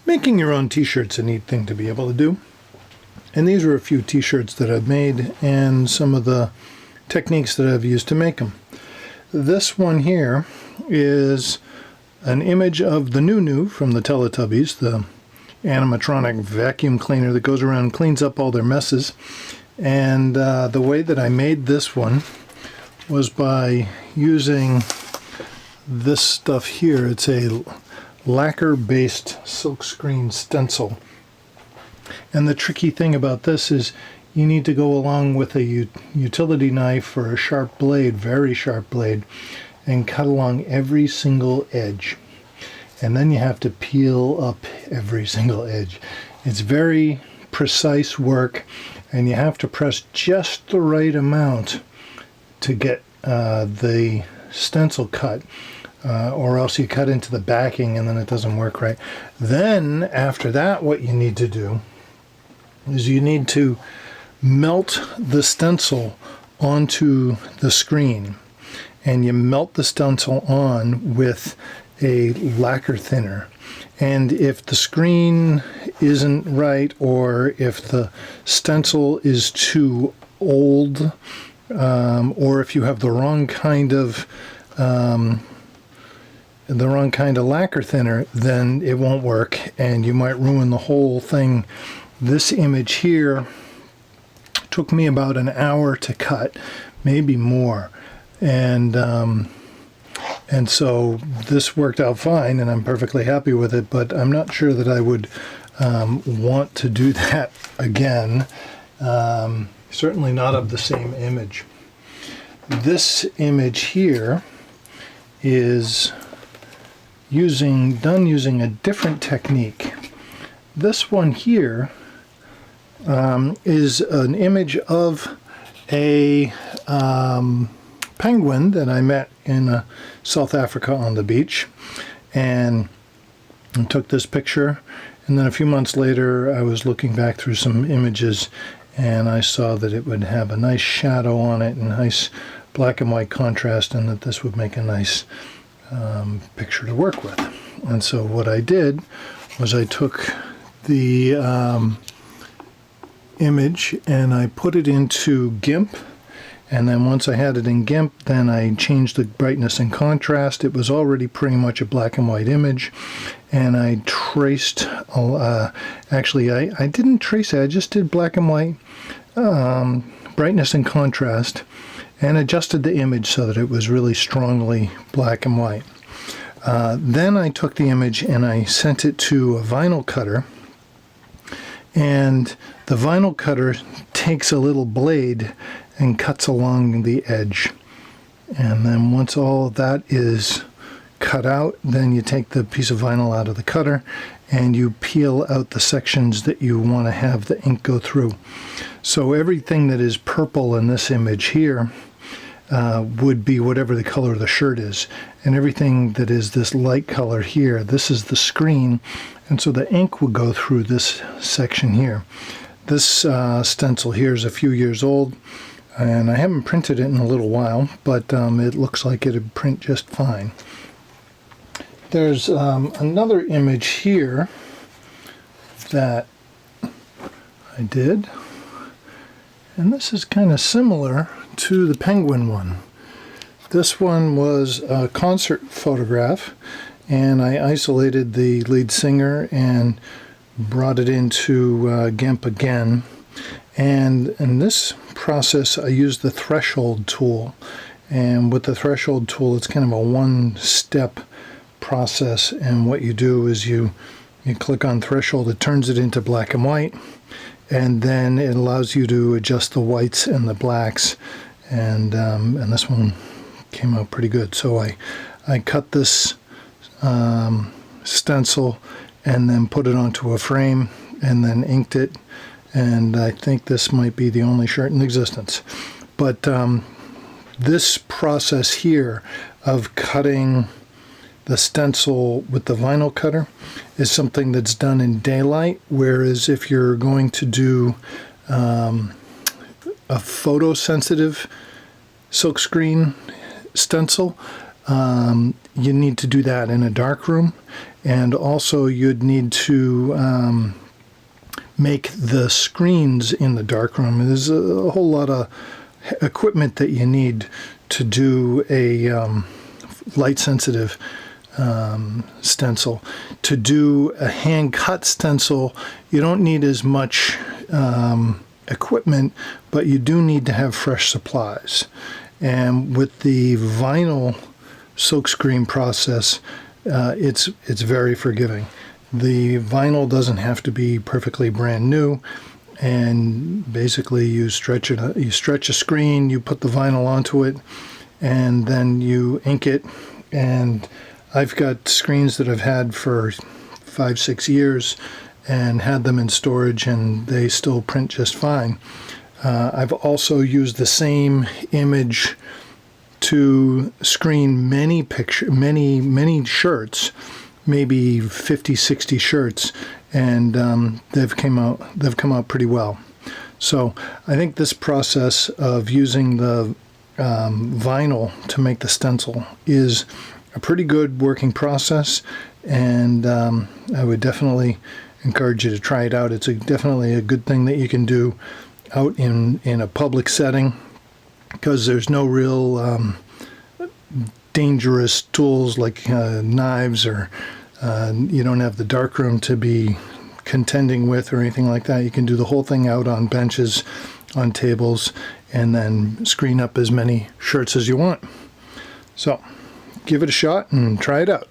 Making your own t-shirts a neat thing to be able to do. And these are a few t-shirts that I've made and some of the techniques that I've used to make them. This one here is an image of the Nunu from the Teletubbies, the animatronic vacuum cleaner that goes around and cleans up all their messes. And the way that I made this one was by using this stuff here. It's a lacquer-based silkscreen stencil. And the tricky thing about this is you need to go along with a utility knife or a sharp blade, very sharp blade, and cut along every single edge. And then you have to peel up every single edge. It's very precise work, and you have to press just the right amount to get the stencil cut. Or else you cut into the backing and then it doesn't work right. Then after that, what you need to do is you need to melt the stencil onto the screen, and you melt the stencil on with a lacquer thinner. And if the screen isn't right, or if the stencil is too old, or if you have the wrong kind of lacquer thinner, then it won't work and you might ruin the whole thing. This image here took me about an hour to cut, maybe more, and so this worked out fine and I'm perfectly happy with it, but I'm not sure that I would want to do that again. Certainly not of the same image. This image here is done using a different technique. This one here is an image of a penguin that I met in South Africa on the beach, and took this picture, and then a few months later I was looking back through some images and I saw that it would have a nice shadow on it and nice black and white contrast, and that this would make a nice picture to work with. And so what I did was I took the image and I put it into GIMP, and then once I had it in GIMP, then I changed the brightness and contrast. It was already pretty much a black and white image, and I traced, actually I didn't trace it, I just did black and white brightness and contrast, and adjusted the image so that it was really strongly black and white. Then I took the image and I sent it to a vinyl cutter, and the vinyl cutter takes a little blade and cuts along the edge. And then once all of that is cut out, then you take the piece of vinyl out of the cutter and you peel out the sections that you want to have the ink go through. So everything that is purple in this image here would be whatever the color of the shirt is, and everything that is this light color here, this is the screen, and so the ink would go through this section here. This stencil here is a few years old, and I haven't printed it in a little while, but it looks like it'd print just fine. There's another image here that I did, and this is kind of similar to the penguin one. This one was a concert photograph, and I isolated the lead singer and brought it into GIMP again. And in this process I used the threshold tool, and with the threshold tool it's kind of a one-step process, and what you do is you click on threshold, it turns it into black and white, and then it allows you to adjust the whites and the blacks, and this one came out pretty good. So I cut this stencil and then put it onto a frame and then inked it, and I think this might be the only shirt in existence. But this process here of cutting the stencil with the vinyl cutter is something that's done in daylight, whereas if you're going to do a photosensitive silkscreen stencil, you need to do that in a dark room, and also you'd need to make the screens in the darkroom. There's a whole lot of equipment that you need to do a light-sensitive stencil. To do a hand-cut stencil, you don't need as much equipment, but you do need to have fresh supplies. And with the vinyl silkscreen process, it's very forgiving. The vinyl doesn't have to be perfectly brand new, and basically you stretch a screen, you put the vinyl onto it, and then you ink it. And I've got screens that I've had for 5-6 years and had them in storage, and they still print just fine. I've also used the same image to screen many shirts, maybe 50-60 shirts, and they've come out pretty well. So I think this process of using the vinyl to make the stencil is a pretty good working process, and I would definitely encourage you to try it out. It's definitely a good thing that you can do out in a public setting, because there's no real dangerous tools like knives, or you don't have the darkroom to be contending with or anything like that. You can do the whole thing out on benches, on tables, and then screen up as many shirts as you want. So give it a shot and try it out.